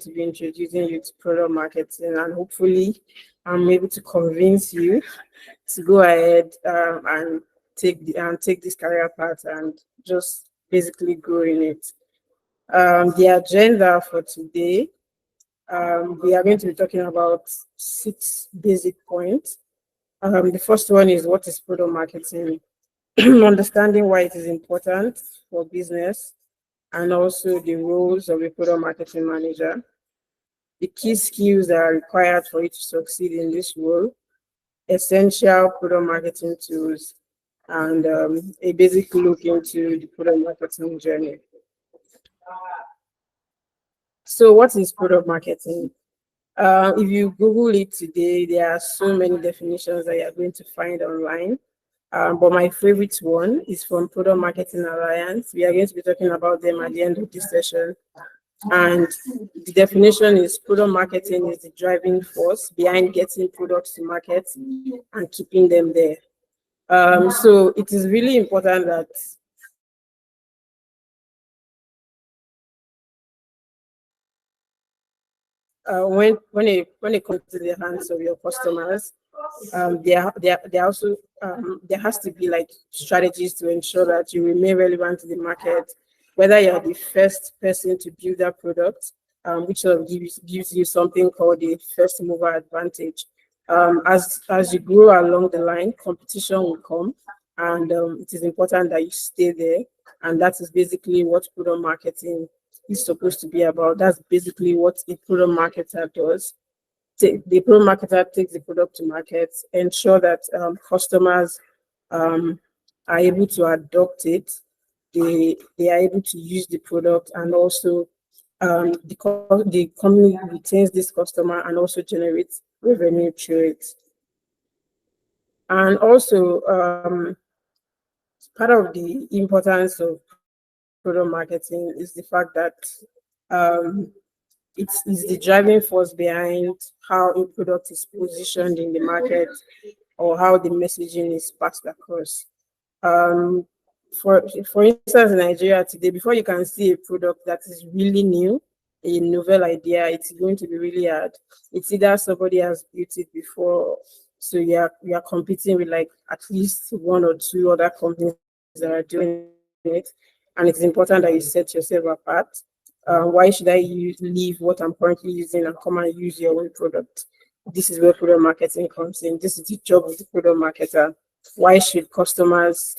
to be introducing you to product marketing, and hopefully I'm able to convince you to go ahead and take this career path and just basically grow in it. The agenda for today, we are going to be talking about 6 basic points. The first one is, what is product marketing? Understanding why it is important for business, and also the roles of a product marketing manager, the key skills that are required for you to succeed in this role, essential product marketing tools, and a basic look into the product marketing journey. So what is product marketing? If you Google it today, there are so many definitions that you're going to find online. But my favorite one is from Product Marketing Alliance. We are going to be talking about them at the end of this session. And the definition is, product marketing is the driving force behind getting products to market and keeping them there. So it is really important that when it comes to the hands of your customers, there also there has to be like strategies to ensure that you remain relevant to the market, whether you're the first person to build that product, which sort of gives you something called the first mover advantage. As you grow along the line, competition will come, and it is important that you stay there. And that is basically what product marketing is supposed to be about. That's basically what a product marketer does. The product marketer takes the product to market, ensure that customers are able to adopt it, they are able to use the product, and also the company retains this customer and also generates revenue through it. And also, part of the importance of product marketing is the fact that it is the driving force behind how a product is positioned in the market, or how the messaging is passed across. For instance, in Nigeria today, before you can see a product that is really new, a novel idea, it's going to be really hard. It's either somebody has built it before, so you are competing with like at least 1 or 2 other companies that are doing it, and it's important that you set yourself apart. Why should I leave what I'm currently using and come and use your own product? This is where product marketing comes in. This is the job of the product marketer. Why should customers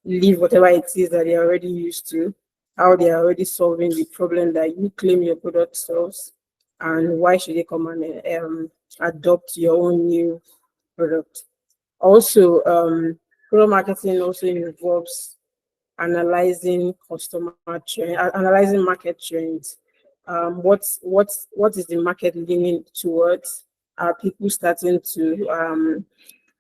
leave whatever it is that they're already used to, how they are already solving the problem that you claim your product solves, and why should they come and adopt your own new product? Also, product marketing also involves analyzing customer trend, analyzing market trends. What is the market leaning towards? Are people starting to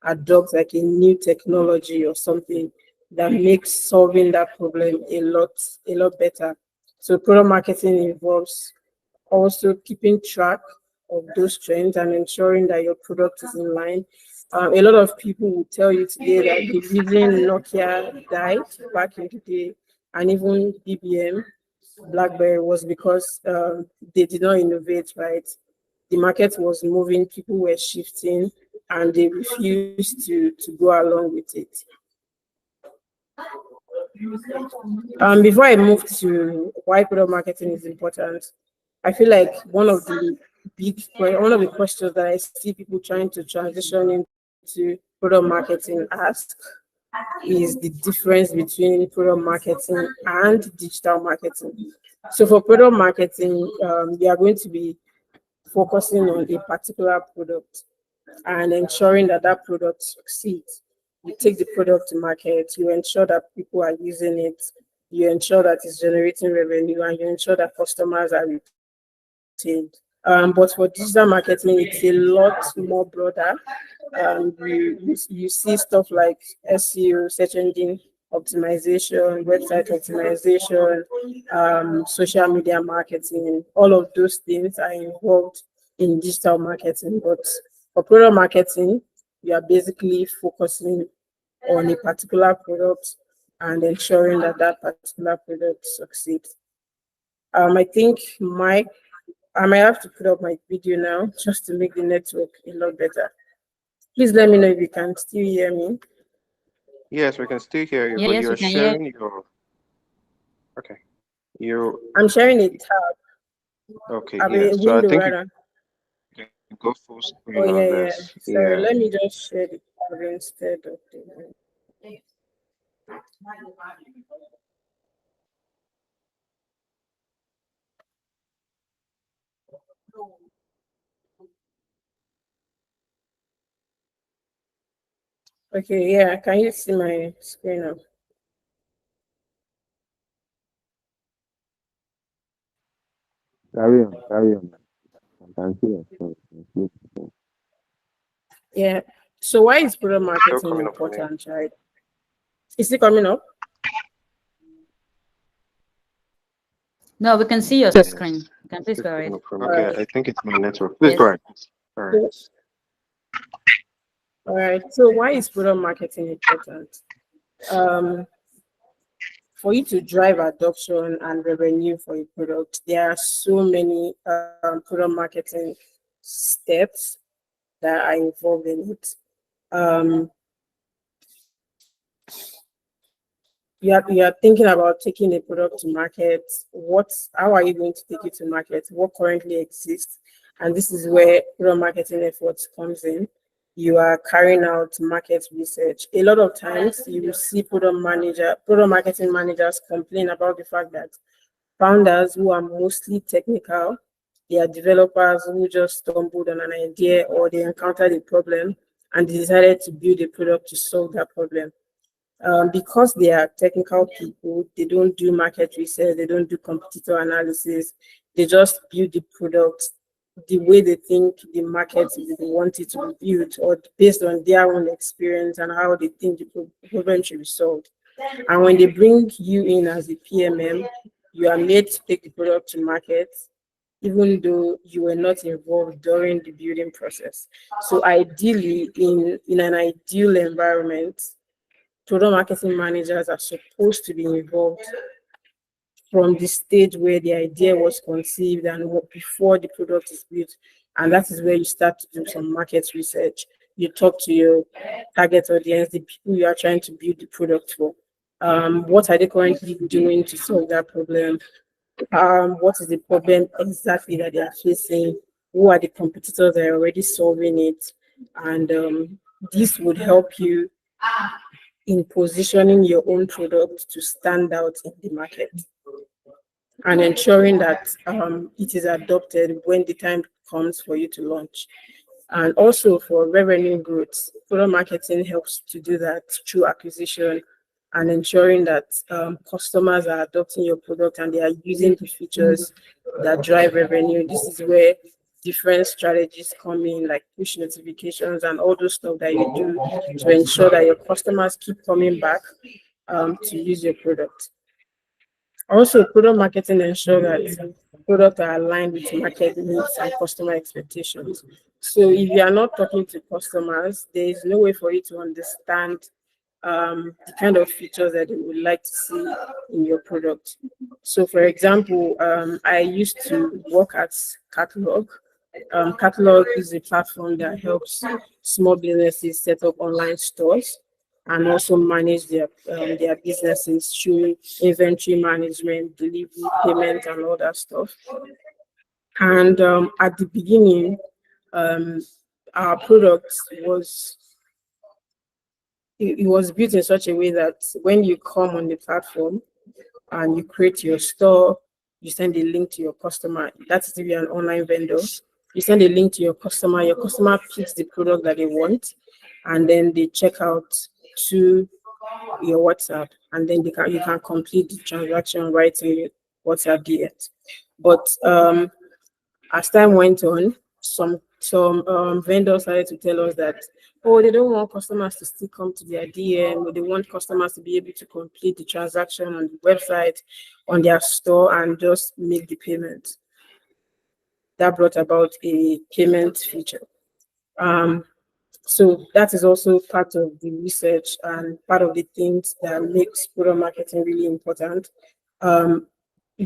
adopt like a new technology or something that makes solving that problem a lot better? So product marketing involves also keeping track of those trends and ensuring that your product is in line. A lot of people will tell you today that the reason Nokia died back in the day, and even BBM, BlackBerry, was because they did not innovate, right? The market was moving, people were shifting, and they refused to go along with it. Before I move to why product marketing is important, I feel like one of the questions that I see people trying to transition into product marketing ask is the difference between product marketing and digital marketing. So for product marketing, we are going to be focusing on a particular product and ensuring that that product succeeds. You take the product to market, you ensure that people are using it, you ensure that it's generating revenue, and you ensure that customers are retained. But for digital marketing, it's a lot more broader. You see stuff like SEO, search engine optimization, website optimization, social media marketing. All of those things are involved in digital marketing. But for product marketing, you are basically focusing on a particular product and ensuring that that particular product succeeds. I think Mike I might have to put up my video now just to make the network a lot better. Please let me know if you can still hear me. Yes, we can still hear you, but Yes, we you're can hear. sharing your. Okay. You. I'm sharing a tab, Okay. a Yeah. So I window think you rather. can go full screen Oh on yeah, this. yeah. Yeah. Sorry, let me just share the tab instead of the. Okay, yeah. Can you see my screen now? Carry on, carry on. I can see your story. Yeah. So why is product It's still marketing coming up for me. important, right? Is it coming up? No, we can see your screen. Yes. You can It's please still go coming ahead. up for me. All Okay. right. I think it's my network. Please go Yes. ahead. All right. So, all right. So why is product marketing important? Um, for you to drive adoption and revenue for a product, there are so many product marketing steps that are involved in it. Um, you are thinking about taking a product to market. How are you going to take it to market? What currently exists? And this is where product marketing efforts comes in. You are carrying out market research. A lot of times you will see product marketing managers complain about the fact that founders who are mostly technical, they are developers who just stumbled on an idea or they encountered a problem and they decided to build a product to solve that problem. Because they are technical people, they don't do market research, they don't do competitor analysis, they just build the product the way they think the market they want it to be built, or based on their own experience and how they think the problem should be solved. And when they bring you in as a PMM, you are made to take the product to market, even though you were not involved during the building process. So ideally, in an ideal environment, product marketing managers are supposed to be involved from the stage where the idea was conceived and before the product is built. And that is where you start to do some market research. You talk to your target audience, the people you are trying to build the product for. What are they currently doing to solve that problem? What is the problem exactly that they are facing? Who are the competitors that are already solving it? And this would help you in positioning your own product to stand out in the market and ensuring that it is adopted when the time comes for you to launch. And also for revenue growth, product marketing helps to do that through acquisition and ensuring that customers are adopting your product and they are using the features that drive revenue. This is where different strategies come in, like push notifications and all those stuff that you do to ensure that your customers keep coming back to use your product. Also, product marketing ensure that products are aligned with market needs and customer expectations. So if you are not talking to customers, there is no way for you to understand the kind of features that they would like to see in your product. So, for example, I used to work at Catalog. Catalog is a platform that helps small businesses set up online stores and also manage their businesses through inventory management, delivery, payment, and all that stuff. And at the beginning, um, our product was it was built in such a way that when you come on the platform and you create your store, you send a link to your customer. That is if you're an online vendor. You send a link to your customer picks the product that they want, and then they check out to your WhatsApp, and then you can complete the transaction right in your WhatsApp DM. But as time went on, some vendors started to tell us that they don't want customers to still come to their DM, but they want customers to be able to complete the transaction on the website, on their store, and just make the payment. That brought about a payment feature. Um, so that is also part of the research and part of the things that makes product marketing really important. Um,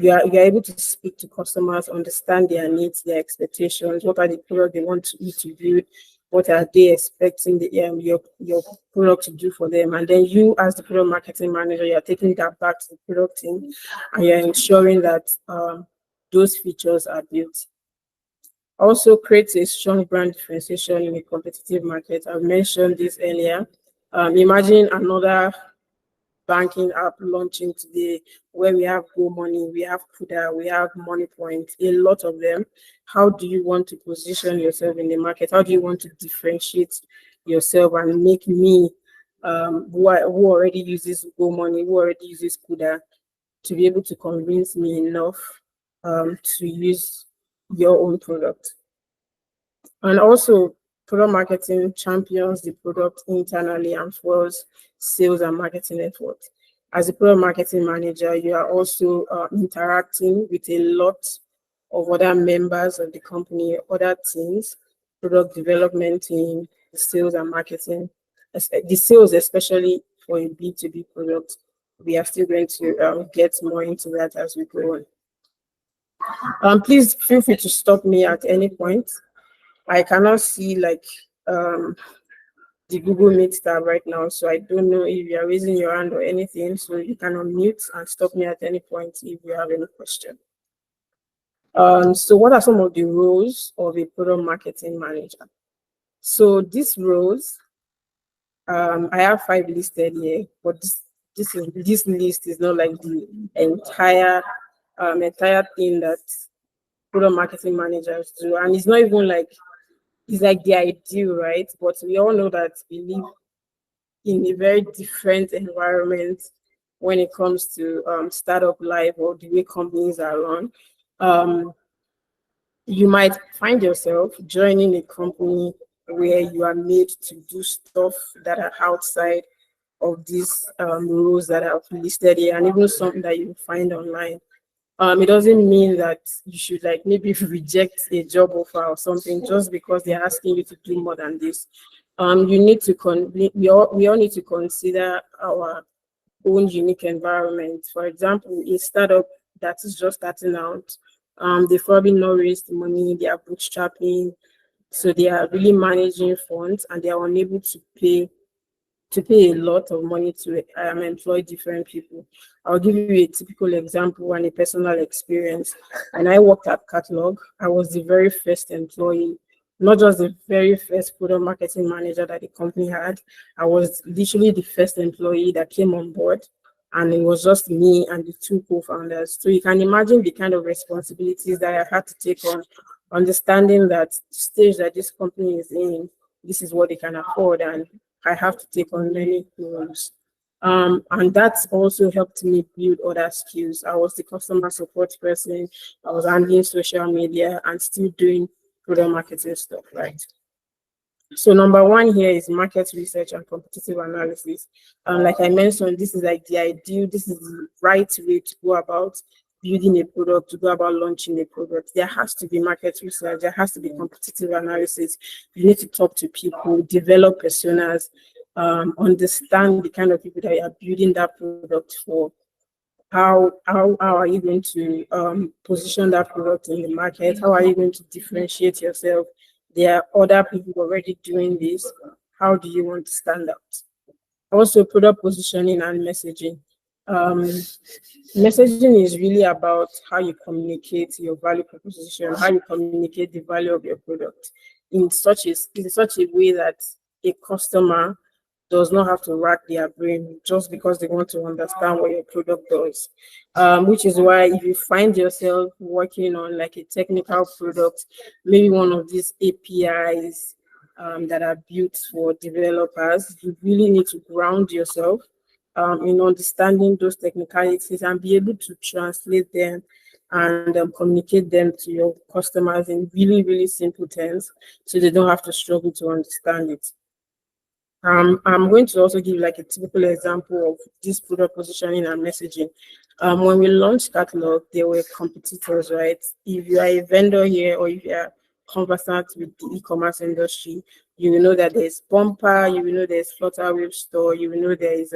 you are able to speak to customers, understand their needs, their expectations, what are the products they want you to build, what are they expecting your product to do for them, and then you as the product marketing manager, you're taking that back to the product team, and you're ensuring that those features are built. Also creates a strong brand differentiation in a competitive market. I've mentioned this earlier. Imagine another banking app launching today where we have Go Money, we have Kuda, we have Money Point, a lot of them. How do you want to position yourself in the market? How do you want to differentiate yourself and make me, who already uses Go Money, who already uses Kuda, to be able to convince me enough to use your own product? And also, product marketing champions the product internally and fuels sales and marketing efforts. As a product marketing manager, you are also interacting with a lot of other members of the company, other teams, product development team, sales and marketing, the sales, especially for a B2B product. We are still going to get more into that as we go on. Please feel free to stop me at any point. I cannot see like the Google Meet tab right now, so I don't know if you are raising your hand or anything. So you can unmute and stop me at any point if you have any question. So what are some of the roles of a product marketing manager? So these roles, I have 5 listed here, but this list is not like the entire thing that product marketing managers do, and it's not even like it's like the ideal, right? But we all know that we live in a very different environment when it comes to startup life or the way companies are run. You might find yourself joining a company where you are made to do stuff that are outside of these rules that are listed here, and even something that you find online. It doesn't mean that you should like maybe reject a job offer or something just because they're asking you to do more than this. You need to we all need to consider our own unique environment. For example, a startup that is just starting out, they've probably not raised money, they are bootstrapping, so they are really managing funds and they are unable to pay a lot of money to employ different people. I'll give you a typical example and a personal experience. When I worked at Catalog, I was the very first employee, not just the very first product marketing manager that the company had. I was literally the first employee that came on board, and it was just me and the 2 co-founders. So you can imagine the kind of responsibilities that I had to take on, understanding that the stage that this company is in, this is what they can afford, and I have to take on many roles. And that's also helped me build other skills. I was the customer support person, I was handling social media and still doing product marketing stuff, right? So number 1 here is market research and competitive analysis. Like I mentioned, this is like the ideal, this is the right way to go about building a product, to go about launching a product. There has to be market research, there has to be competitive analysis. You need to talk to people, develop personas, understand the kind of people that you are building that product for. How are you going to position that product in the market? How are you going to differentiate yourself? There are other people already doing this. How do you want to stand out? Also, product positioning and messaging. Messaging is really about how you communicate your value proposition, how you communicate the value of your product in such a way that a customer does not have to rack their brain just because they want to understand what your product does. Which is why if you find yourself working on like a technical product, maybe one of these APIs that are built for developers, you really need to ground yourself in understanding those technicalities and be able to translate them and communicate them to your customers in really, really simple terms so they don't have to struggle to understand it. I'm going to also give like a typical example of this product positioning and messaging. When we launched Catalog, there were competitors, right? If you are a vendor here or if you are conversant with the e-commerce industry, you will know that there's Bumper, you will know there's Flutterwave Store, you will know there is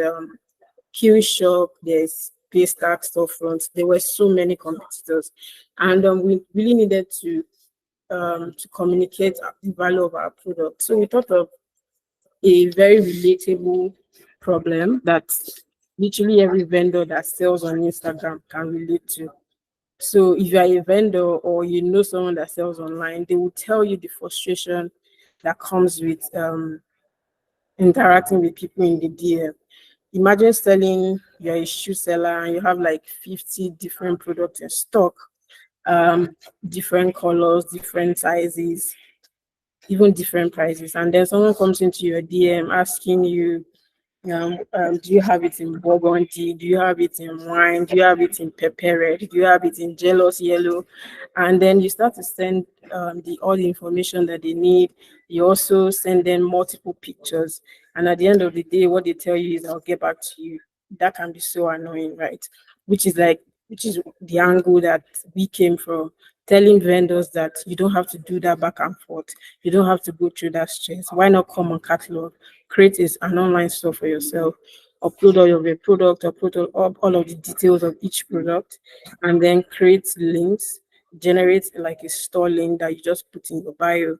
Q Shop, there's paystack storefronts. There were so many competitors, and we really needed to communicate the value of our product. So we thought of a very relatable problem that literally every vendor that sells on Instagram can relate to. So if you are a vendor or you know someone that sells online, they will tell you the frustration that comes with interacting with people in the DM. Imagine selling, you're a shoe seller and you have like 50 different products in stock, different colors, different sizes, even different prices. And then someone comes into your DM asking you, do you have it in burgundy? Do you have it in wine? Do you have it in pepper red? Do you have it in jealous yellow? And then you start to send all the information that they need. You also send them multiple pictures. And at the end of the day, what they tell you is, I'll get back to you. That can be so annoying, right? Which is the angle that we came from, telling vendors that you don't have to do that back and forth. You don't have to go through that stress. Why not come on catalog, create an online store for yourself, upload all of your product, upload all of the details of each product, and then create links, generate like a store link that you just put in your bio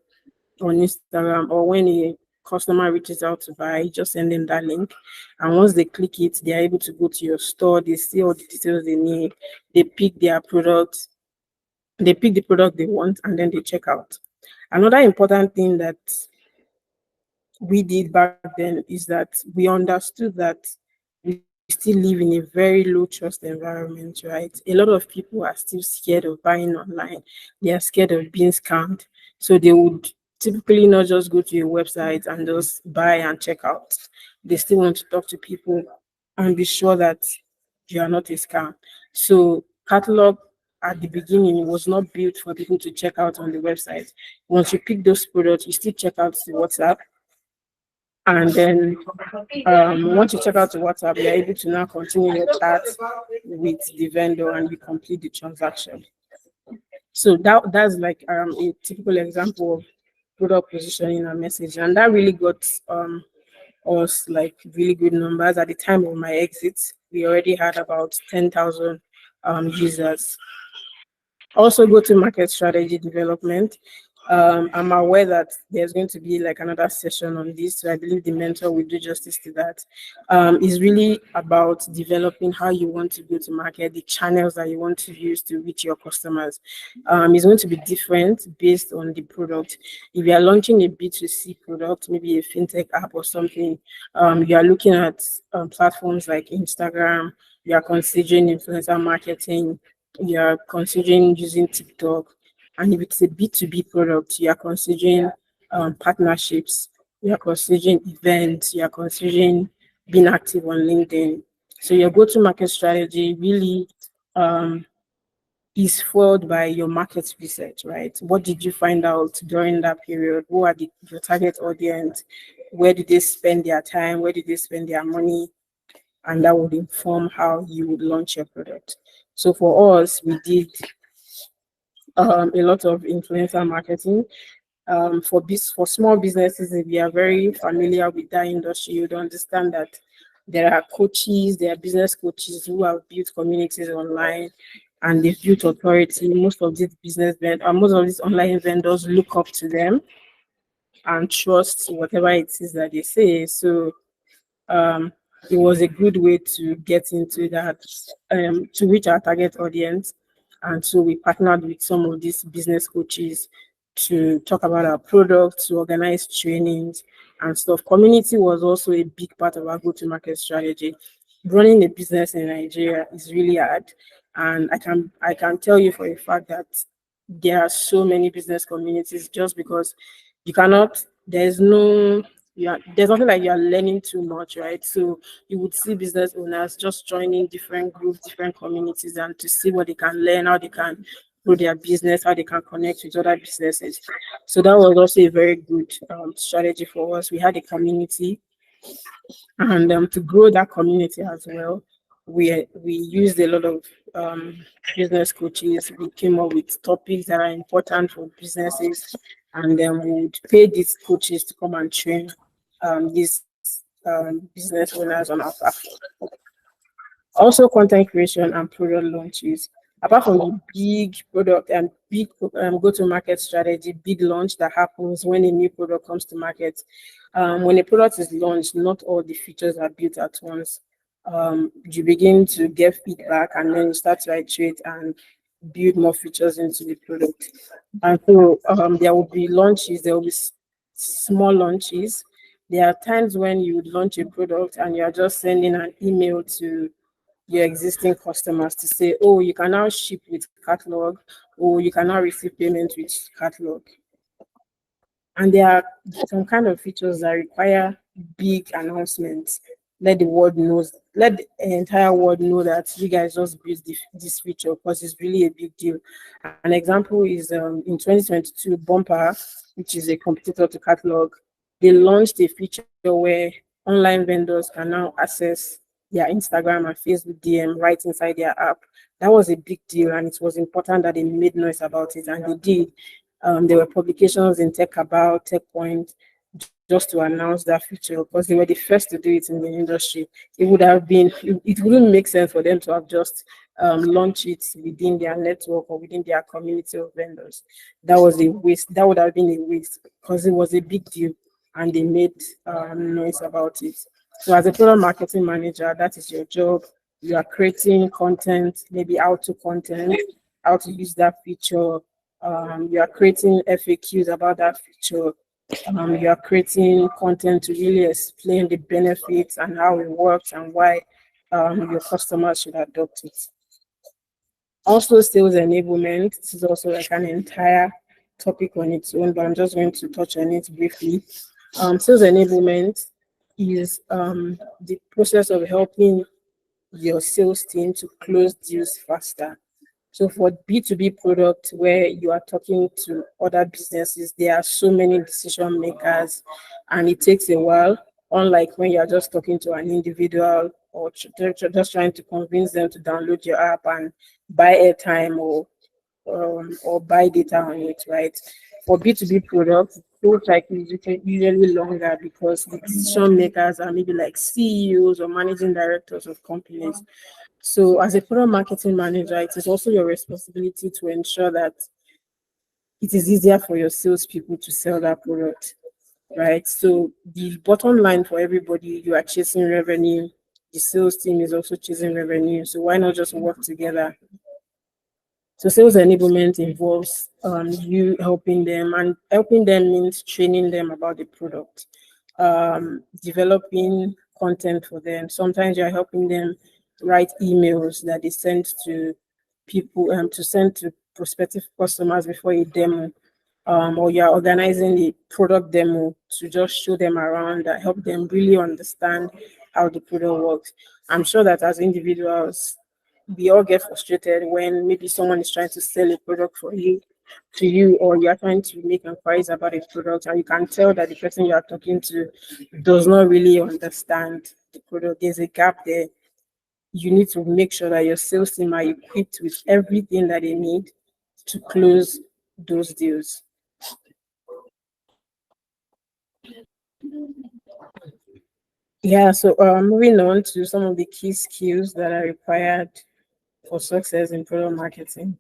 on Instagram, or when a customer reaches out to buy, just send them that link. And once they click it, they are able to go to your store, they see all the details they need, they pick their product, they pick the product they want, and then they check out. Another important thing that we did back then is that we understood that we still live in a very low trust environment, right? A lot of people are still scared of buying online. They are scared of being scammed. So they would typically not just go to your website and just buy and check out. They still want to talk to people and be sure that you are not a scam. So catalog at the beginning was not built for people to check out on the website. Once you pick those products, you still check out the WhatsApp, and then once you check out the WhatsApp, you're able to now continue your chat with the vendor and you complete the transaction. So that's like a typical example of product positioning and message. And that really got us like really good numbers. At the time of my exit, we already had about 10,000 users. Also, go to market strategy development. I'm aware that there's going to be like another session on this, so I believe the mentor will do justice to that. Is really about developing how you want to go to market, the channels that you want to use to reach your customers. It's going to be different based on the product. If you are launching a B2C product, maybe a fintech app or something, you are looking at platforms like Instagram, you are considering influencer marketing, you are considering using TikTok, and if it's a B2B product, you are considering partnerships, you are considering events, you are considering being active on LinkedIn. So your go-to-market strategy really is followed by your market research, right? What did you find out during that period? Who are your target audience? Where did they spend their time? Where did they spend their money? And that would inform how you would launch your product. So for us, we did a lot of influencer marketing. For small businesses, if you are very familiar with that industry, you'd understand that there are coaches, there are business coaches who have built communities online and they've built authority. Most of these most of these online vendors look up to them and trust whatever it is that they say. So um, it was a good way to get into that, to reach our target audience. And so we partnered with some of these business coaches to talk about our products, to organize trainings and stuff. Community was also a big part of our go-to-market strategy. Running a business in Nigeria is really hard, and I can tell you for a fact that there are so many business communities just because you cannot. There's nothing like you are learning too much, right? So you would see business owners just joining different groups, different communities, and to see what they can learn, how they can grow their business, how they can connect with other businesses. So that was also a very good strategy for us. We had a community, and to grow that community as well, we used a lot of business coaches. We came up with topics that are important for businesses, and then we would pay these coaches to come and train these business owners on our platform. Also, content creation and product launches. Apart from the big product and big go-to-market strategy, big launch that happens when a new product comes to market. When a product is launched, not all the features are built at once. You begin to get feedback and then you start to iterate and build more features into the product. And so there will be launches, there will be small launches. There are times when you would launch a product and you are just sending an email to your existing customers to say, oh, you can now ship with catalog, or you can now receive payment with catalog. And there are some kind of features that require big announcements. Let the world knows, let the entire world know that you guys just built this feature because it's really a big deal. An example is in 2022, Bumper, which is a competitor to Catalog, they launched a feature where online vendors can now access their Instagram and Facebook DM right inside their app. That was a big deal, and it was important that they made noise about it, and they did. There were publications in Tech About, Tech Point, just to announce that feature because they were the first to do it in the industry. It would have been, it wouldn't make sense for them to have just launched it within their network or within their community of vendors. That was a waste. That would have been a waste because it was a big deal and they made noise about it. So as a product marketing manager, that is your job. You are creating content, maybe how to content, how to use that feature. You are creating FAQs about that feature. You are creating content to really explain the benefits and how it works and why your customers should adopt it. Also, sales enablement. This is also like an entire topic on its own, but I'm just going to touch on it briefly. Sales enablement is the process of helping your sales team to close deals faster. So for B2B products where you are talking to other businesses, there are so many decision makers and it takes a while, unlike when you're just talking to an individual or just trying to convince them to download your app and buy airtime or buy data on it, right? For B2B products, those cycles usually longer because the decision makers are maybe like CEOs or managing directors of companies. So, as a product marketing manager, it is also your responsibility to ensure that it is easier for your salespeople to sell that product, right? So, the bottom line for everybody, you are chasing revenue. The sales team is also chasing revenue. So, why not just work together? So sales enablement involves you helping them, and helping them means training them about the product, developing content for them. Sometimes you're helping them write emails that they send to people to send to prospective customers before a demo, or you're organizing the product demo to just show them around that help them really understand how the product works. I'm sure that as individuals, we all get frustrated when maybe someone is trying to sell a product for you to you, or you're trying to make inquiries about a product and you can tell that the person you are talking to does not really understand the product. There's a gap there. You need to make sure that your sales team are equipped with everything that they need to close those deals. Yeah, so moving on to some of the key skills that are required for success in product marketing.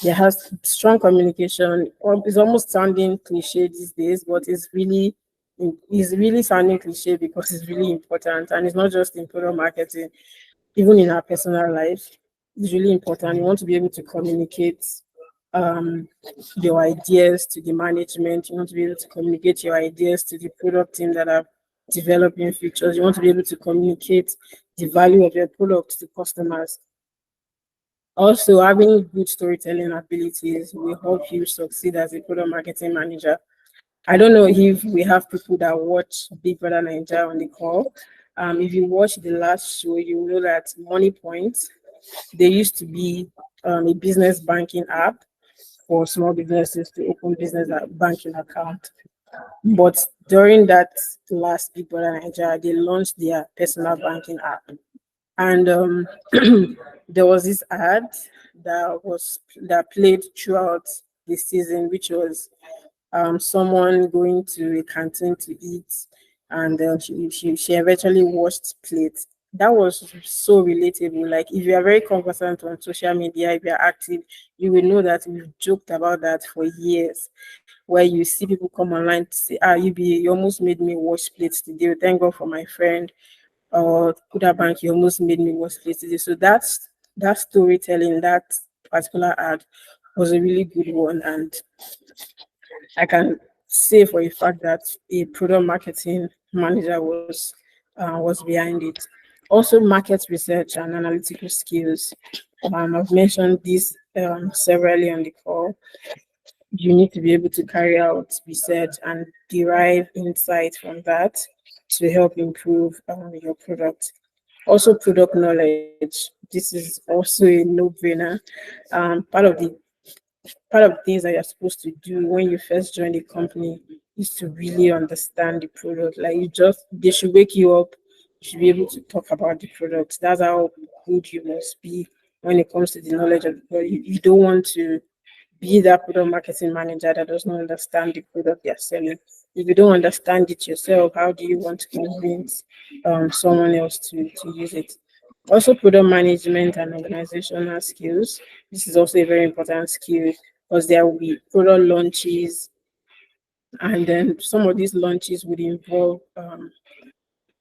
There has strong communication. It's almost sounding cliche these days, but it's really sounding cliche because it's really important, and it's not just in product marketing, even in our personal life. It's really important. You want to be able to communicate um, your ideas to the management. You want to be able to communicate your ideas to the product team that are developing features. You want to be able to communicate the value of your product to customers. Also, having good storytelling abilities will help you succeed as a product marketing manager. I don't know if we have people that watch Big Brother Nigeria on the call. If you watch the last show, you know that Money Point, there used to be a business banking app for small businesses to open business banking account. But during that last Big Brother Nigeria, they launched their personal banking app. And there was this ad that played throughout the season, which was someone going to a canteen to eat, and she eventually washed plates. that was so relatable. Like if you are very conversant on social media, if you are active, you will know that we've joked about that for years. Where you see people come online to say, you almost made me wash plates today. Thank God for my friend. Or Kuda Bank, you almost made me wash plates today. So that storytelling, that particular ad was a really good one. And I can say for a fact that a product marketing manager was behind it. Also, market research and analytical skills. I've mentioned this severally on the call. You need to be able to carry out research and derive insight from that to help improve your product. Also, product knowledge. This is also a no-brainer. Part of the things that you're supposed to do when you first join the company is to really understand the product. Like they should wake you up. You should be able to talk about the product. That's how good you must be when it comes to the knowledge of the product. You don't want to be that product marketing manager that does not understand the product they're selling. If you don't understand it yourself, how do you want to convince someone else to use it? Also, product management and organizational skills. This is also a very important skill because there will be product launches, and then some of these launches would involve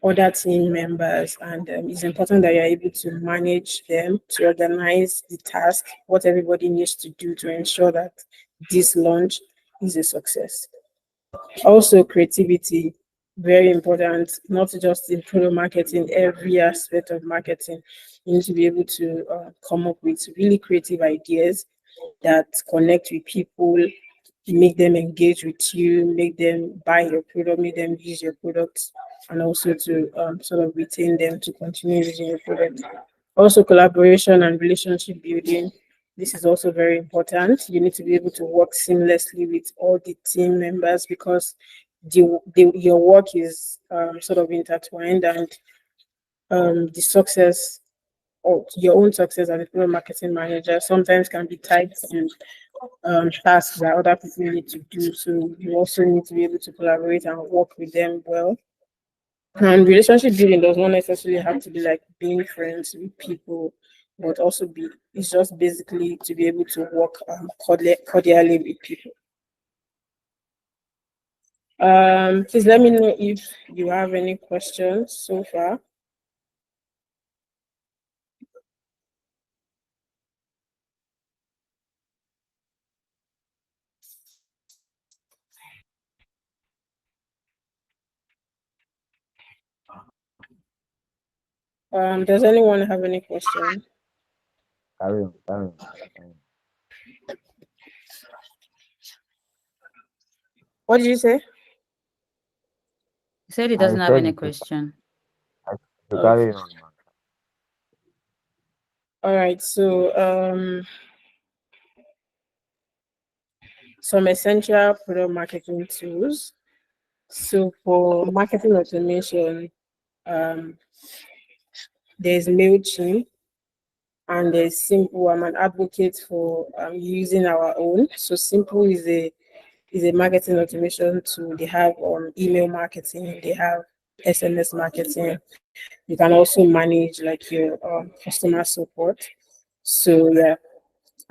other team members, and it's important that you're able to manage them, to organize the task, what everybody needs to do to ensure that this launch is a success. Also, creativity, very important, not just in product marketing, every aspect of marketing. You need to be able to come up with really creative ideas that connect with people, make them engage with you, make them buy your product, make them use your products, and also to sort of retain them to continue using your product. Also, collaboration and relationship building. This is also very important. You need to be able to work seamlessly with all the team members because your work is sort of intertwined, and the success or your own success as a product marketing manager sometimes can be tied to tasks that other people need to do. So you also need to be able to collaborate and work with them well. And relationship building does not necessarily have to be like being friends with people, but also it's just basically to be able to work cordially with people. Please let me know if you have any questions so far. Does anyone have any questions? Carry on, carry on. What did you say? He said he I doesn't have said any you should question. Oh, carry on, man. all right. So some essential product marketing tools. So for marketing automation, um, there's MailChimp and there's Simple. I'm an advocate for using our own. So Simple is a marketing automation tool. They have email marketing, they have SMS marketing. You can also manage like your customer support. So yeah,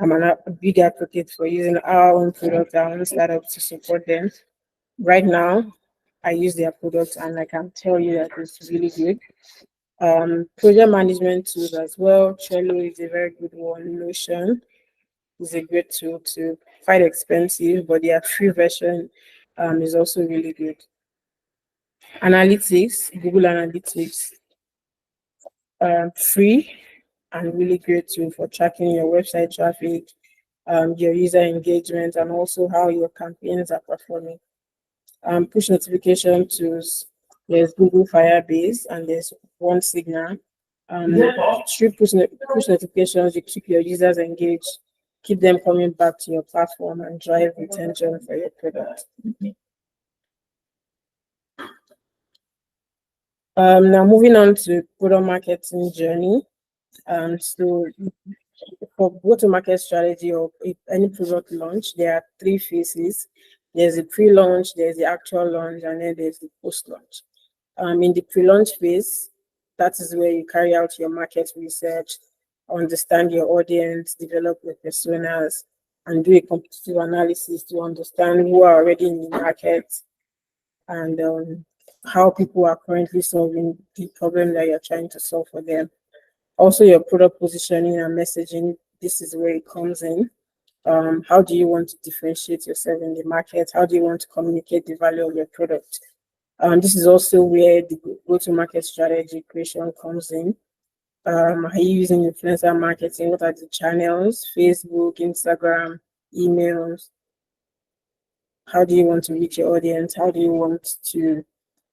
a big advocate for using our own product, our own startup to support them. Right now, I use their product and I can tell you that it's really good. Project management tools as well. Trello is a very good one. Notion is a great tool too. Quite expensive, but their free version is also really good. Analytics, Google Analytics, free and really great tool for tracking your website traffic, your user engagement, and also how your campaigns are performing. Push notification tools. There's Google Firebase and there's One Signal. Through push notifications, you keep your users engaged, keep them coming back to your platform, and drive retention for your product. Now moving on to product marketing journey. So for go-to-market strategy or any product launch, there are three phases. There's the pre-launch, there's the actual launch, and then there's the post-launch. In the pre-launch phase, That is where you carry out your market research, understand your audience, develop your personas, and do a competitive analysis to understand who are already in the market and how people are currently solving the problem that you're trying to solve for them. Also, your product positioning and messaging, this is where it comes in. How do you want to differentiate yourself in the market? How do you want to communicate the value of your product? This is also where the go-to-market strategy creation comes in. Are you using influencer marketing? What are the channels? Facebook, Instagram, emails? How do you want to reach your audience? How do you want to,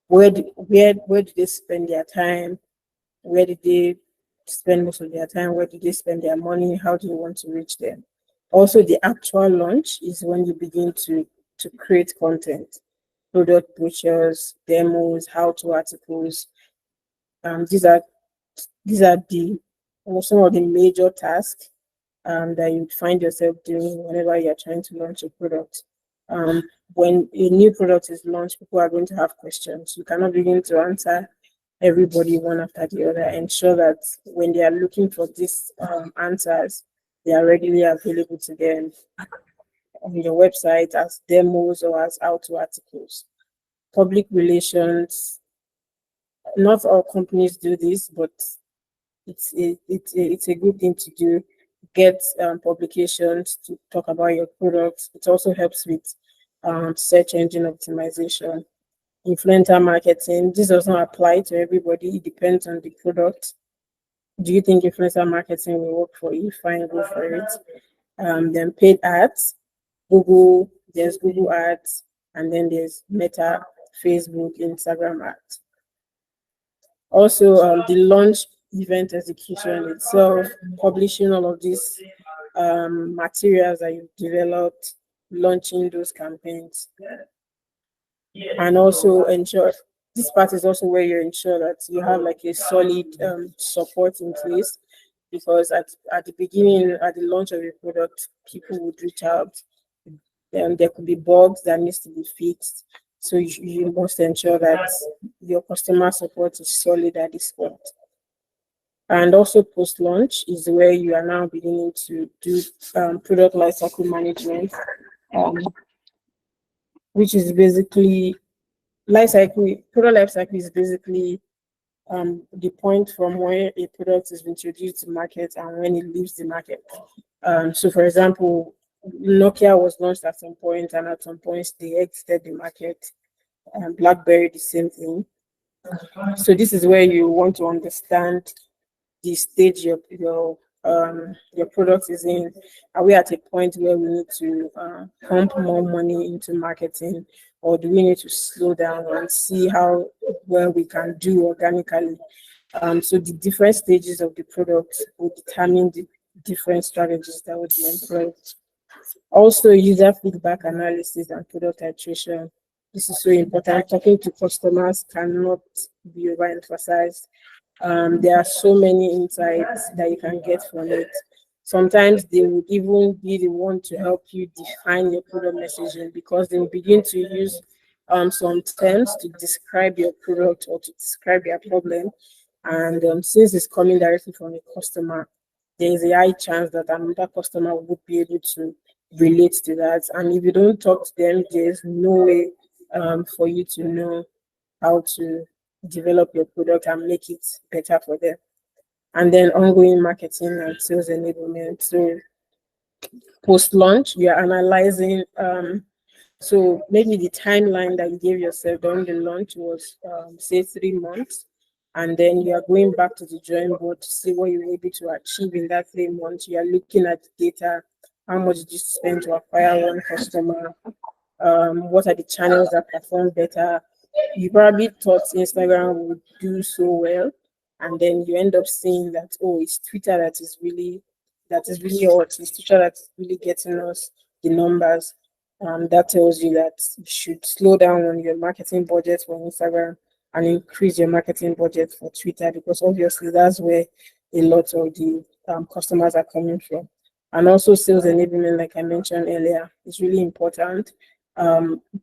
where do they spend their time? Where did they spend most of their time? Where do they spend their money? How do you want to reach them? Also, the actual launch is when you begin to create content, product brochures, demos, how-to articles. These are the some of the major tasks that you'd find yourself doing whenever you're trying to launch a product. When a new product is launched, people are going to have questions. You cannot begin to answer everybody one after the other. Ensure that when they are looking for these answers, they are readily available to them on your website as demos or as how-to articles. Public relations, not all companies do this, but it's a good thing to do. Get publications to talk about your products. It also helps with search engine optimization. Influencer marketing, this does not apply to everybody. It depends on the product. Do you think influencer marketing will work for you? Fine, go for it. Then paid ads, there's Google ads, and then there's Meta, Facebook, Instagram ads. Also, the launch event execution itself, publishing all of these materials that you've developed, launching those campaigns, and also ensure this part is also where you ensure that you have like a solid support in place, because at the beginning, at the launch of your product, people would reach out. There could be bugs that needs to be fixed. So you must ensure that your customer support is solid at this point. And also post-launch is where you are now beginning to do product lifecycle management, which is basically product lifecycle is basically the point from where a product is introduced to market and when it leaves the market. So for example, Nokia was launched at some point, and at some point they exited the market. BlackBerry, the same thing. So this is where you want to understand the stage your product is in. Are we at a point where we need to pump more money into marketing, or do we need to slow down and see how well we can do organically? So the different stages of the product will determine the different strategies that would be employed. Also, user feedback analysis and product iteration. This is so important. Talking to customers cannot be overemphasized. There are so many insights that you can get from it. Sometimes they would even be the one to help you define your product messaging, because they will begin to use some terms to describe your product or to describe their problem. And since it's coming directly from a customer, there is a high chance that another customer would be able to relate to that. And if you don't talk to them, there's no way for you to know how to develop your product and make it better for them. And then ongoing marketing and sales enablement. So post-launch, you are analyzing. So maybe the timeline that you gave yourself during the launch was say 3 months, and then you are going back to the drawing board to see what you were able to achieve in that 3 months. You are looking at the data. How much did you spend to acquire one customer? What are the channels that perform better? You probably thought Instagram would do so well, and then you end up seeing that, oh, it's Twitter that is really hot. It's Twitter that's really getting us the numbers. That tells you that you should slow down on your marketing budget for Instagram and increase your marketing budget for Twitter, because obviously that's where a lot of the customers are coming from. And also sales enablement, like I mentioned earlier, is really important.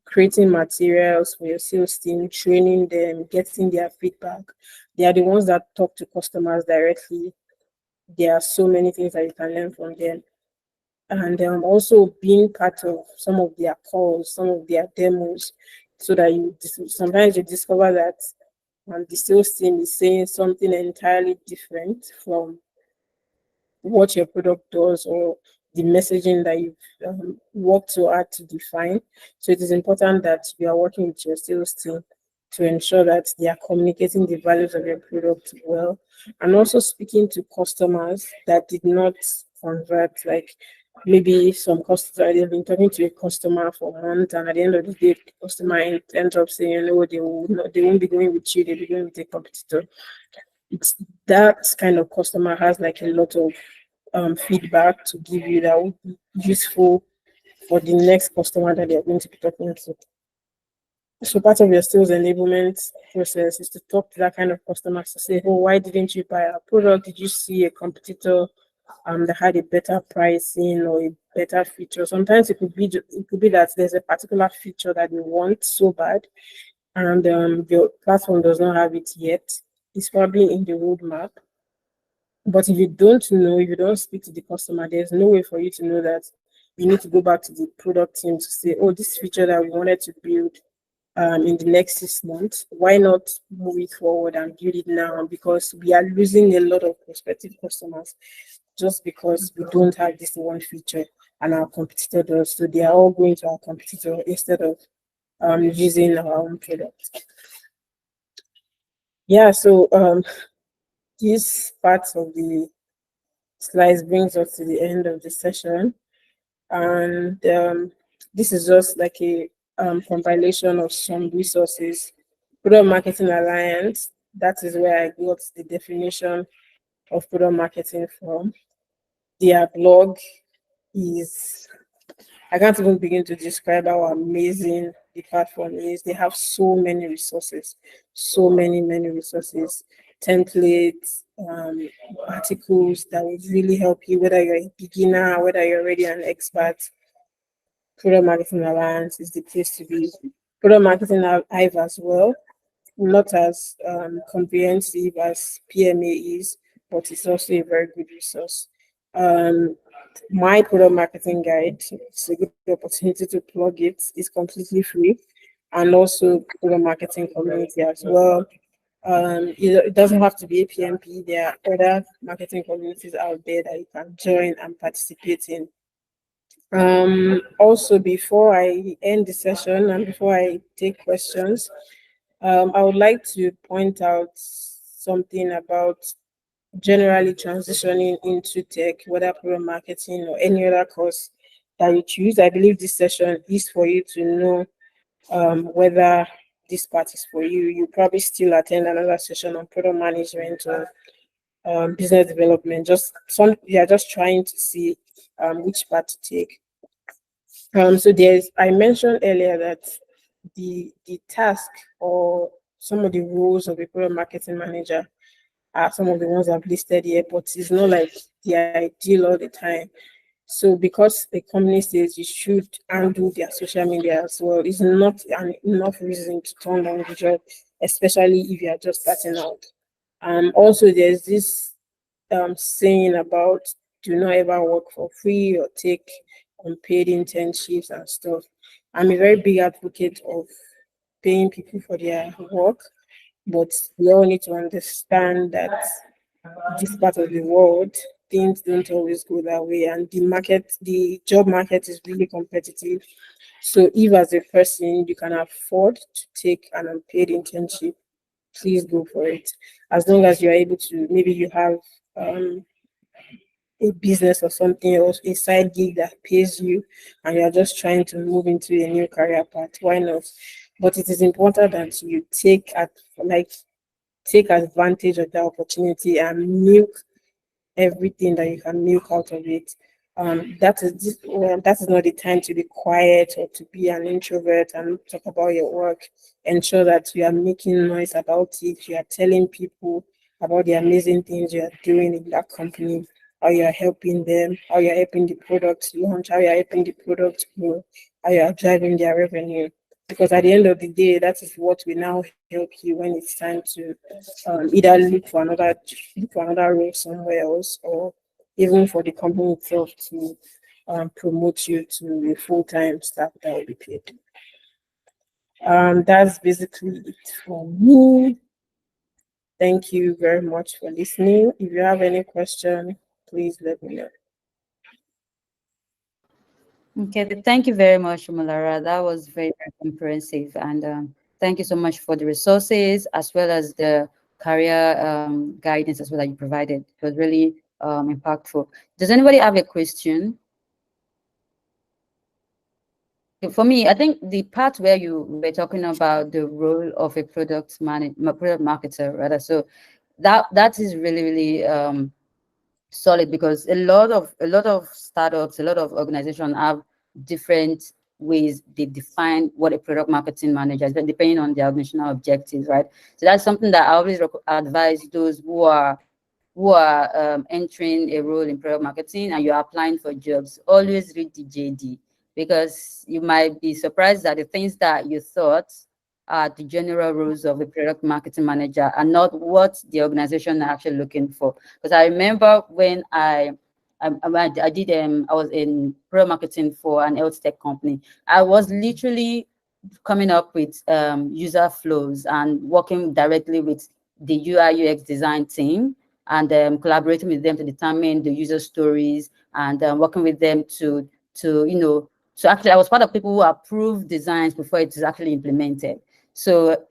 Creating materials for your sales team, training them, getting their feedback, They are the ones that talk to customers directly. There are so many things that you can learn from them. And also being part of some of their calls, some of their demos, so that sometimes you discover that the sales team is saying something entirely different from what your product does or the messaging that you've worked so hard to define. So it is important that you are working with your sales team to ensure that they are communicating the values of your product well, and also speaking to customers that did not convert. Like maybe some customers, they've been talking to a customer for months, and at the end of the day, the customer ends up saying, "No, they won't be going with you. They'll be going with a competitor." It's that kind of customer has like a lot of feedback to give you that would be useful for the next customer that they're going to be talking to. So part of your sales enablement process is to talk to that kind of customers to say, "Oh, why didn't you buy our product? Did you see a competitor that had a better pricing or a better feature?" Sometimes it could be that there's a particular feature that you want so bad, and your platform does not have it yet. It's probably in the roadmap. But if you don't know, if you don't speak to the customer, there's no way for you to know that. You need to go back to the product team to say, "Oh, this feature that we wanted to build in the next 6 months, why not move it forward and build it now?" Because we are losing a lot of prospective customers just because we don't have this one feature and our competitor does. So they are all going to our competitor instead of using our own product. Yeah, so this part of the slides brings us to the end of the session. And this is just like a compilation of some resources. Product Marketing Alliance, that is where I got the definition of product marketing from. Their blog is, I can't even begin to describe how amazing the platform is. They have so many resources, so many resources, templates, articles that would really help you, whether you're a beginner, whether you're already an expert. Product Marketing Alliance is the place to be. Product Marketing Hive as well, not as comprehensive as PMA is, but it's also a very good resource. My product marketing guide, it's a good opportunity to plug it. It's completely free, and also product marketing community as well. It doesn't have to be a PMP. There are other marketing communities out there that you can join and participate in. Also, before I end the session and before I take questions, I would like to point out something about generally transitioning into tech, whether product marketing or any other course that you choose. I believe this session is for you to know whether this part is for you. You probably still attend another session on product management or business development. You are just trying to see which part to take. So I mentioned earlier that the task or some of the roles of a product marketing manager are some of the ones I've listed here, but it's not like the ideal all the time. So because the company says you should handle their social media as well, it's not enough reason to turn down the job, especially if you are just starting out. Also there's this saying about do not ever work for free or take unpaid internships and stuff. I'm a very big advocate of paying people for their work, but we all need to understand that this part of the world, things don't always go that way, and the job market is really competitive. So if as a person you can afford to take an unpaid internship, please go for it. As long as you're able to, maybe you have a business or something else, a side gig that pays you, and you're just trying to move into a new career path, why not? But it is important that you take advantage of the opportunity and milk everything that you can milk out of it. That is not the time to be quiet or to be an introvert and talk about your work. Ensure that you are making noise about it. You are telling people about the amazing things you are doing in that company, how you are helping them, how you are helping the product launch, how you are helping the product grow, how you are driving their revenue. Because at the end of the day, that is what will now help you when it's time to either look for another role somewhere else, or even for the company itself to promote you to a full-time staff that will be paid. That's basically it for me. Thank you very much for listening. If you have any question, please let me know. Okay, thank you very much, Omolara. That was very, very comprehensive. And thank you so much for the resources as well as the career guidance as well that you provided. It was really impactful. Does anybody have a question? For me, I think the part where you were talking about the role of a product marketer, rather, so that is really, really solid, because a lot of startups, a lot of organizations have different ways they define what a product marketing manager is, depending on their organizational objectives, right? So that's something that I always advise those who are entering a role in product marketing and you're applying for jobs. Always read the JD, because you might be surprised that the things that you thought are the general rules of a product marketing manager are not what the organization are actually looking for. Because I remember when I did I was in product marketing for an health tech company. I was literally coming up with user flows and working directly with the UI UX design team, and collaborating with them to determine the user stories, and working with them to so actually I was part of people who approved designs before it is actually implemented. So,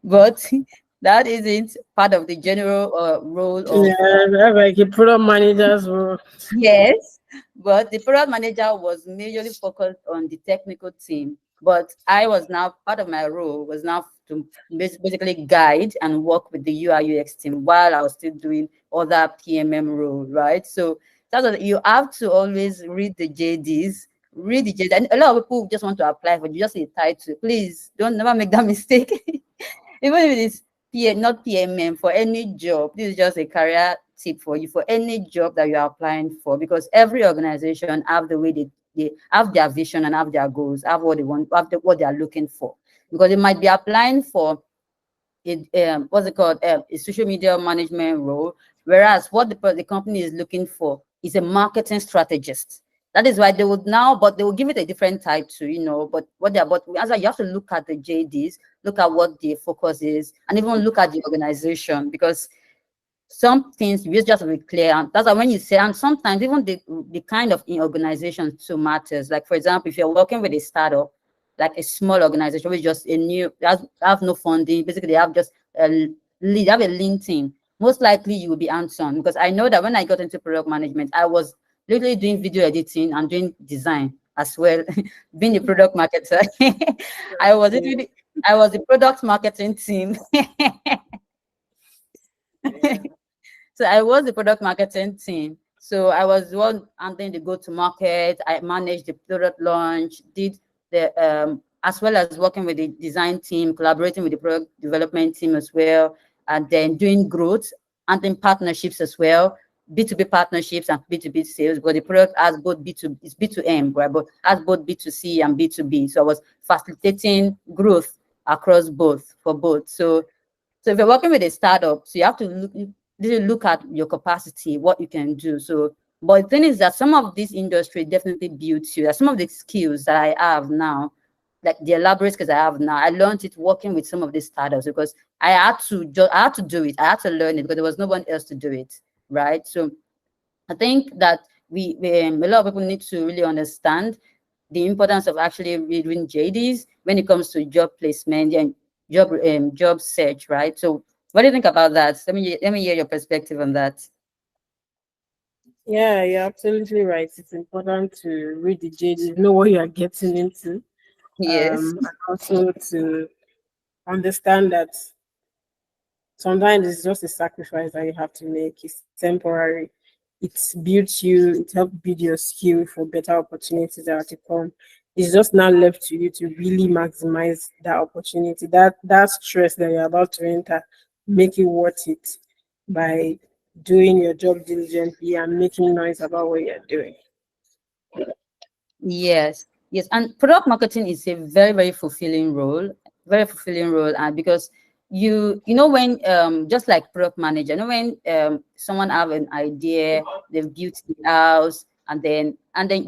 but that isn't part of the general role of. Yeah, that's like a product manager's role. Yes, but the product manager was majorly focused on the technical team. But I was now, part of my role was now to basically guide and work with the UI UX team while I was still doing other PMM role, right? So that's what you have to always read the JDs, read the JD. And a lot of people just want to apply for just a title. Please don't never make that mistake. Even if it is not PMM, for any job, this is just a career tip for you, for any job that you're applying for, because every organization have the way they have their vision and have their goals, have what they want, what they are looking for. Because they might be applying for what's it called, a social media management role, whereas what the company is looking for is a marketing strategist. That is why they would now, but they will give it a different title, but what they're, but as you have to look at the JDs, look at what the focus is, and even look at the organization, because some things you just have to be clear. And that's why when you say, and sometimes even the kind of organization too matters. Like, for example, if you're working with a startup, like a small organization which just a new, have no funding, basically they have just a lead, have a lean team, most likely you will be hands-on. Because I know that when I got into product management, I was literally doing video editing and doing design as well. Being a product marketer, I was the product marketing team. So I was the product marketing team. So I was the one handling the go-to-market. I managed the product launch, did the as well as working with the design team, collaborating with the product development team as well, and then doing growth and then partnerships as well, B2B partnerships and B2B sales. But the product has both B2, it's B2M, right? But has both B2C and B2B. So I was facilitating growth across both for both. So if you're working with a startup, so you have to look at your capacity, what you can do. So, but the thing is that some of this industry definitely builds you. That some of the skills that I have now, like the elaborate skills I have now, I learned it working with some of these startups, because I had to do it. I had to learn it because there was no one else to do it, right? So I think that a lot of people need to really understand the importance of actually reading JDs when it comes to job placement and job search, right? So what do you think about that? Let me hear your perspective on that. Yeah, you're absolutely right. It's important to read the JD, know what you are getting into, Yes. and also to understand that sometimes it's just a sacrifice that you have to make. It's temporary. It builds you, it helps build your skill for better opportunities that are to come. It's just now left to you to really maximize that opportunity. That stress that you're about to enter, make it worth it by doing your job diligently and making noise about what you're doing. Yes. Yes, and product marketing is a very, very fulfilling role, very fulfilling role, and because you know when just like product manager, you know when someone have an idea, they've built the house, and then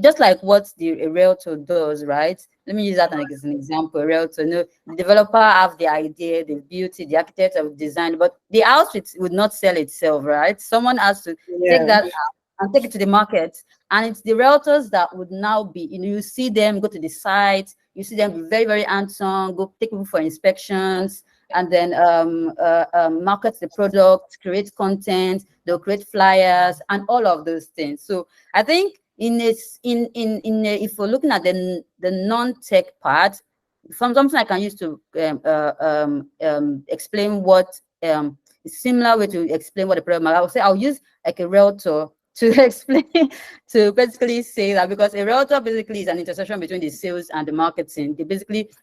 just like what the a realtor does, right? Let me use that as an example. A realtor, you know, the developer have the idea, they've built it, the architect have designed, but the house would not sell itself, right? Someone has to take Yeah. that and take it to the market. And it's the realtors that would now be, you know, you see them go to the site, you see them be very, very hands-on, go take people for inspections, and then market the product, create content, they'll create flyers, and all of those things. So I think if we're looking at the non-tech part, from something I can use to explain what similar way to explain what the problem. I would say I'll use like a realtor to explain to basically say that, because a realtor basically is an intersection between the sales and the marketing.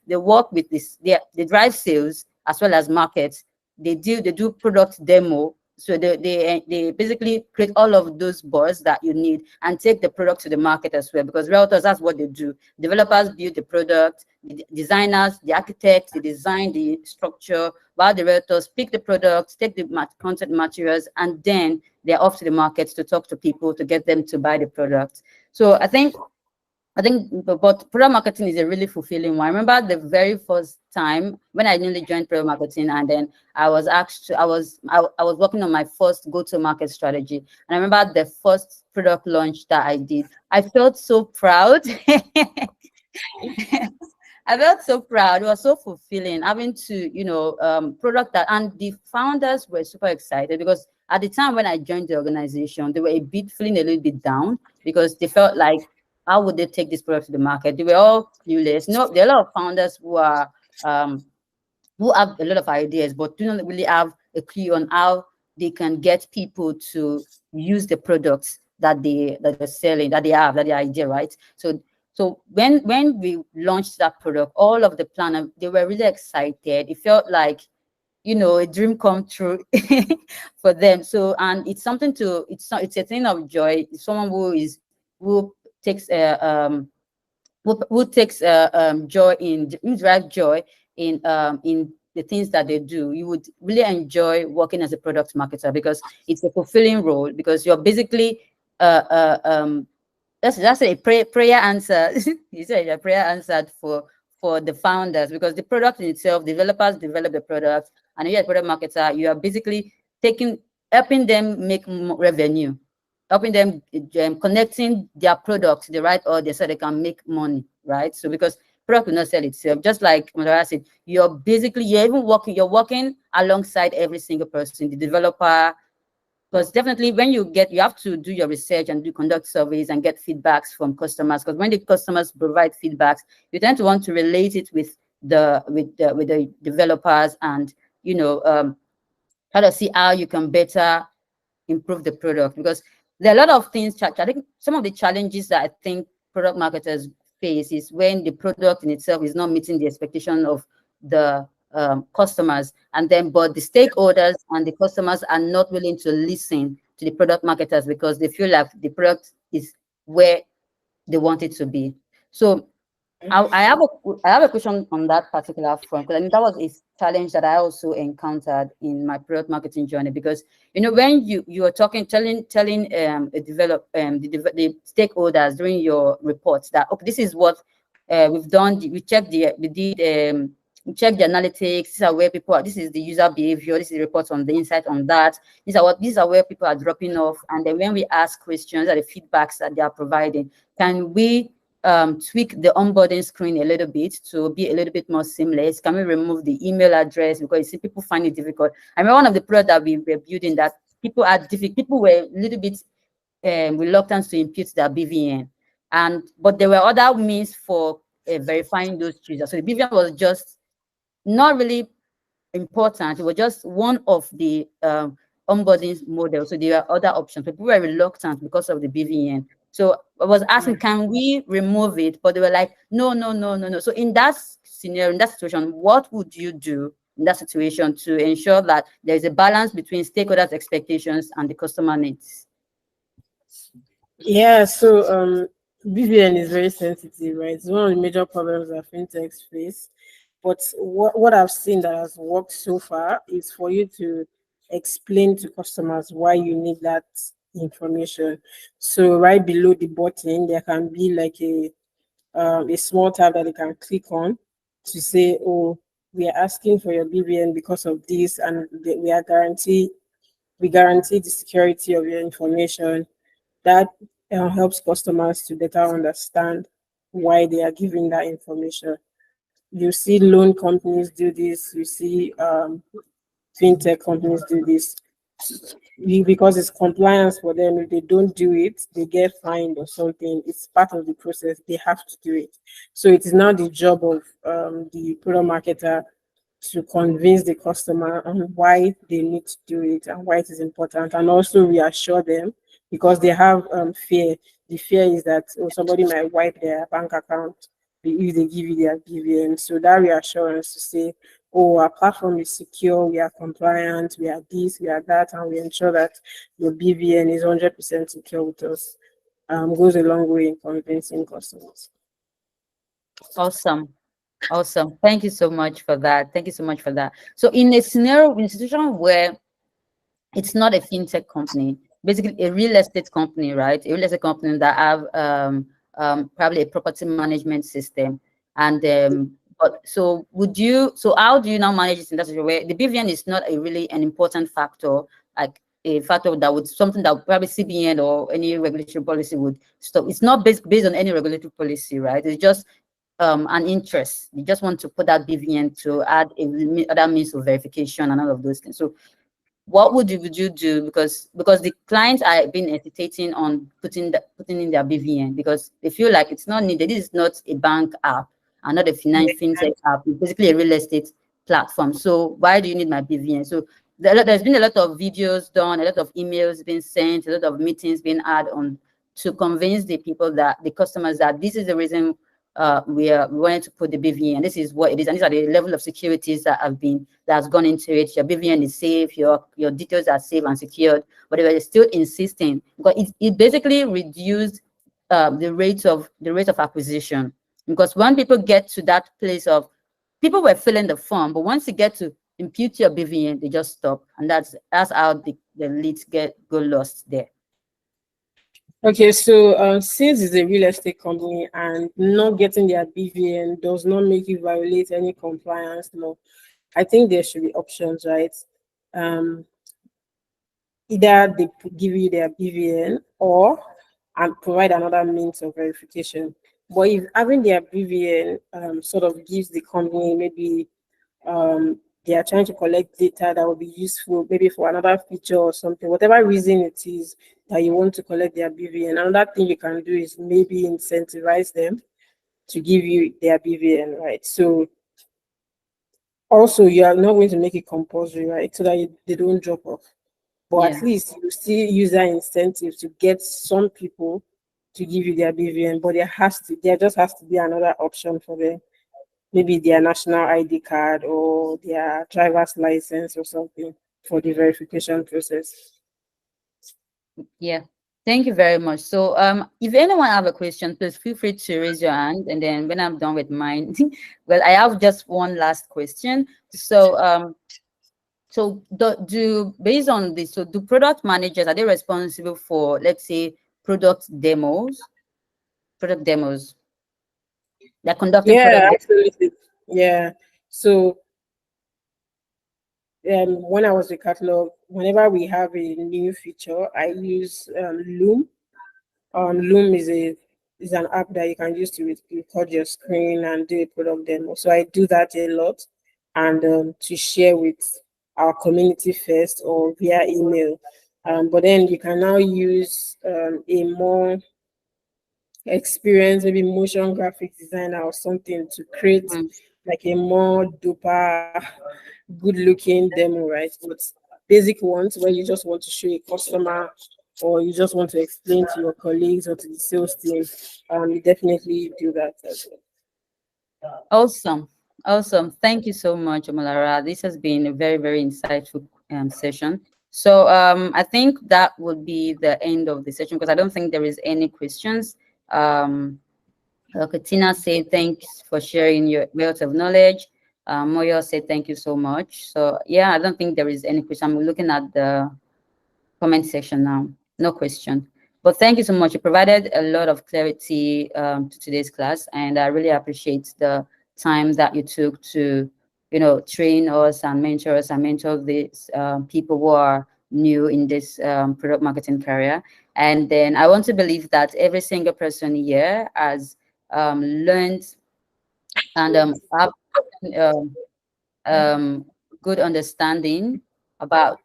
They work with this, they drive sales as well as markets. They do product demo. So they basically create all of those boards that you need and take the product to the market as well, because realtors, that's what they do. Developers build the product, the designers, the architects, they design the structure, while the realtors pick the products, take the content materials, and then they're off to the markets to talk to people to get them to buy the product. So I think, but product marketing is a really fulfilling one. I remember the very first time when I newly joined product marketing, and then I was asked to, I was working on my first go-to-market strategy. And I remember the first product launch that I did. I felt so proud. I felt so proud. It was so fulfilling having to, product that, and the founders were super excited because at the time when I joined the organization, they were feeling a little bit down because they felt like, how would they take this product to the market? They were all clueless. No, there are a lot of founders who are who have a lot of ideas, but do not really have a clue on how they can get people to use the products that they're selling, that they have, that the idea, right? So when we launched that product, all of the planners, they were really excited. It felt like, a dream come true for them. So, and it's something to, it's a thing of joy. Someone who takes who takes joy in, who drive joy in the things that they do. You would really enjoy working as a product marketer because it's a fulfilling role, because you're basically that's a prayer answer. You said a prayer answered for the founders, because the product in itself, developers develop the product, and you're a product marketer, you are basically helping them make revenue, helping them connecting their product to the right audience so they can make money, right? So because product will not sell itself, just like Omolara said, you're you're working alongside every single person, the developer, because definitely when you have to do your research and conduct surveys and get feedbacks from customers, because when the customers provide feedbacks, you tend to want to relate it with the developers, and try to see how you can better improve the product, because there are a lot of things. I think some of the challenges that I think product marketers face is when the product in itself is not meeting the expectation of the customers, and then but the stakeholders and the customers are not willing to listen to the product marketers because they feel like the product is where they want it to be. So I have a question on that particular front, because I think that was a challenge that I also encountered in my product marketing journey. Because when you are telling the stakeholders during your reports that, okay, this is what we've done. We checked we checked the analytics. These are where people are. This is the user behavior. This is the reports on the insight on that. These are where people are dropping off. And then when we ask questions, are the feedbacks that they are providing, can we tweak the onboarding screen a little bit to be a little bit more seamless? Can we remove the email address, because you see people find it difficult? I remember one of the products that we were building that people were a little bit reluctant to impute their BVN, but there were other means for verifying those users. So the BVN was just not really important. It was just one of the onboarding models. So there are other options. People were reluctant because of the BVN. So I was asking, can we remove it? But they were like, no, no, no, no, no. So in that scenario, in that situation, what would you do in that situation to ensure that there is a balance between stakeholders' expectations and the customer needs? Yeah, so BVN is very sensitive, right? It's one of the major problems that fintechs face. But what I've seen that has worked so far is for you to explain to customers why you need that information. So right below the button, there can be like a small tab that you can click on to say, oh, we are asking for your BVN because of this, and we guarantee the security of your information. That helps customers to better understand why they are giving that information. You see loan companies do this, you see fintech companies do this. Because it's compliance for them. If they don't do it, they get fined or something. It's part of the process. They have to do it. So it is now the job of the product marketer to convince the customer on why they need to do it and why it is important, and also reassure them because they have fear. The fear is that, oh, somebody might wipe their bank account if they give you their BVN. So that reassurance to say, oh, our platform is secure, we are compliant, we are this, we are that, and we ensure that your BVN is 100% secure with us, goes a long way in convincing customers. Awesome. Awesome. Thank you so much for that. Thank you so much for that. So in a scenario, in a situation where it's not a fintech company, basically a real estate company, right? A real estate company that have probably a property management system. And but so would you, so how do you now manage it in that situation where the BVN is not a really an important factor, like a factor that would something that probably CBN or any regulatory policy would stop? It's not based on any regulatory policy, right? It's just an interest. You just want to put that BVN to add other means of verification and all of those things. So what would you do, because the clients are been hesitating on putting in their BVN because they feel like it's not needed. This is not a bank app and not a fintech app. It's basically a real estate platform. So why do you need my BVN? So there's been a lot of videos done, a lot of emails being sent, a lot of meetings being had on to convince the people, that the customers, that this is the reason we wanted to put the BVN. This is what it is, and these are the level of securities that has gone into it. Your BVN is safe, your details are safe and secured, but they were still insisting because it basically reduced the rate of acquisition. Because when people get to that place of people were filling the form, but once you get to impute your BVN, they just stop, and that's how the leads go lost there. Okay, so since it's a real estate company and not getting their BVN does not make you violate any compliance law, I think there should be options, right? Um, Either they give you their BVN or and provide another means of verification. But if having their BVN sort of gives the company maybe they are trying to collect data that will be useful, maybe for another feature or something, whatever reason it is that you want to collect their BVN. Another thing you can do is maybe incentivize them to give you their BVN, right? So also you are not going to make it compulsory, right? So that they don't drop off. But Yeah. at least you still use that incentive to get some people to give you their BVN, but there just has to be another option for them, maybe their national ID card or their driver's license or something for the verification process. Yeah. Thank you very much. So if anyone have a question, please feel free to raise your hand, and then when I'm done with mine, well, I have just one last question. So so do based on this, so do product managers, are they responsible for, let's say, product demos? They're conducting Yeah, product demos. absolutely. Yeah. So when I was with catalog, whenever we have a new feature, I use Loom. Loom is an app that you can use to record your screen and do a product demo. So I do that a lot, and to share with our community first or via email. But then you can now use a more experienced, maybe motion graphic designer or something to create Mm. like a more duper good looking demo, right? But basic ones where you just want to show a customer or you just want to explain to your colleagues or to the sales team, you definitely do that as well. Awesome. Awesome. Thank you so much, Omolara. This has been a very, very insightful session. So I think that would be the end of the session because I don't think there is any questions. Katina say thanks for sharing your wealth of knowledge. Moyo say thank you so much. So yeah, I don't think there is any question. I'm looking at the comment section now. No question. But thank you so much. You provided a lot of clarity to today's class, and I really appreciate the time that you took to, train us and mentor these people who are new in this product marketing career. And then I want to believe that every single person here has learned and have um, um, good understanding about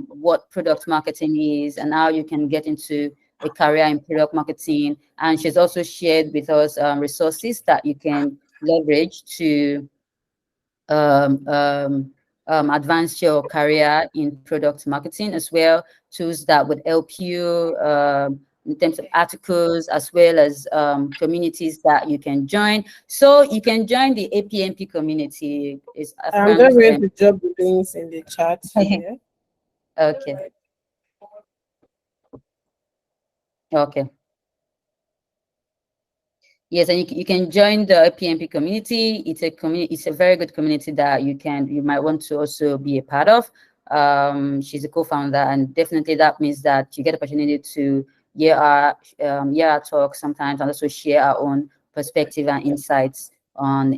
what product marketing is and how you can get into a career in product marketing. And she's also shared with us resources that you can leverage to um, um, advance your career in product marketing, as well tools that would help you in terms of articles, as well as communities that you can join. So you can join the APMP community. It's I'm just going to drop the links in the chat here. Okay. Okay. Yes, and you can join the PMP community. It's a community. It's a very good community that you might want to also be a part of. She's a co-founder, and definitely that means that you get opportunity to hear our talk sometimes, and also share our own perspective and insights on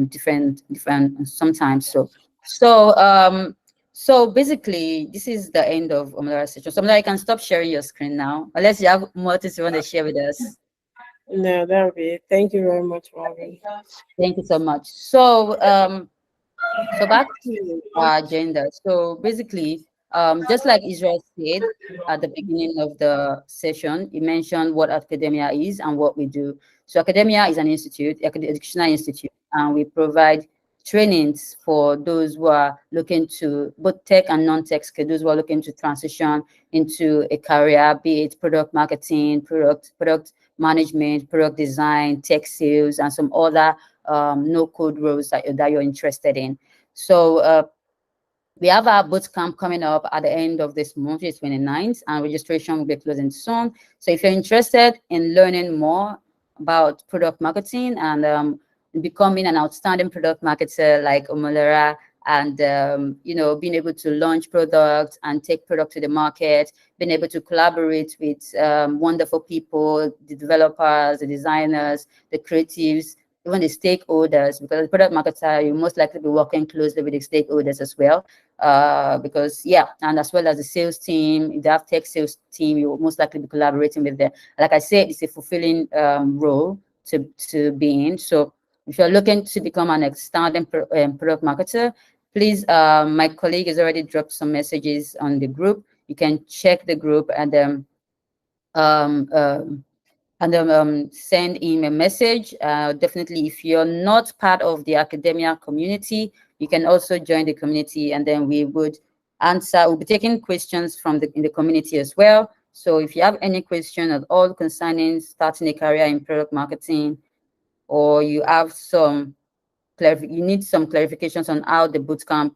different sometimes. So basically, this is the end of Omolara session. So Omolara, you can stop sharing your screen now, unless you have more things you want to share with us. No, that'll be it. Thank you very much, Marvin. Thank you so much. So back to our agenda. So basically, just like Israel said at the beginning of the session, he mentioned what academia is and what we do. So academia is an institute, educational institute, and we provide trainings for those who are looking to both tech and non-tech skills, those who are looking to transition into a career, be it product marketing, product management, product design, tech sales, and some other no-code roles that you're interested in. So we have our boot camp coming up at the end of this month, it's 29th, and registration will be closing soon. So if you're interested in learning more about product marketing and becoming an outstanding product marketer like Omolara, and being able to launch products and take product to the market, being able to collaborate with wonderful people, the developers, the designers, the creatives, even the stakeholders, because as a product marketer, you most likely be working closely with the stakeholders as well. And as well as the sales team, if they have tech sales team, you will most likely be collaborating with them. Like I said, it's a fulfilling role to be in. So if you're looking to become an outstanding product marketer, please, my colleague has already dropped some messages on the group. You can check the group and send him a message. Definitely, if you're not part of the academia community, you can also join the community, and then we would answer. We'll be taking questions from in the community as well. So if you have any question at all concerning starting a career in product marketing, or you have you need some clarifications on how the bootcamp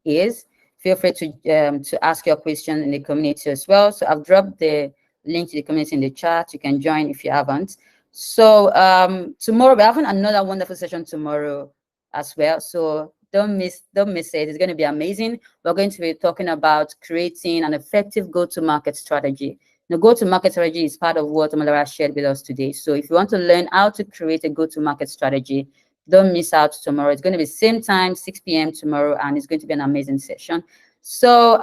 is, feel free to ask your question in the community as well. So I've dropped the link to the community in the chat. You can join if you haven't. So tomorrow we're having another wonderful session tomorrow as well. So don't miss it. It's going to be amazing. We're going to be talking about creating an effective go-to-market strategy. The go-to-market strategy is part of what Omolara shared with us today. So if you want to learn how to create a go-to-market strategy, don't miss out tomorrow. It's going to be same time, 6 p.m. tomorrow, and it's going to be an amazing session. So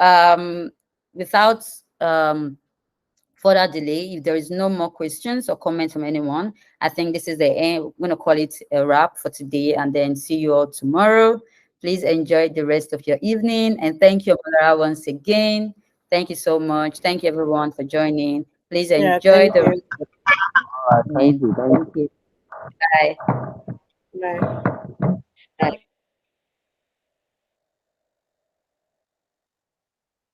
without further delay, if there is no more questions or comments from anyone, I think this is the end. We're going to call it a wrap for today, and then see you all tomorrow. Please enjoy the rest of your evening, and thank you, Omolara, once again. Thank you so much. Thank you, everyone, for joining. Please enjoy the rest of the evening. Thank you. Thank you. Bye. Bye.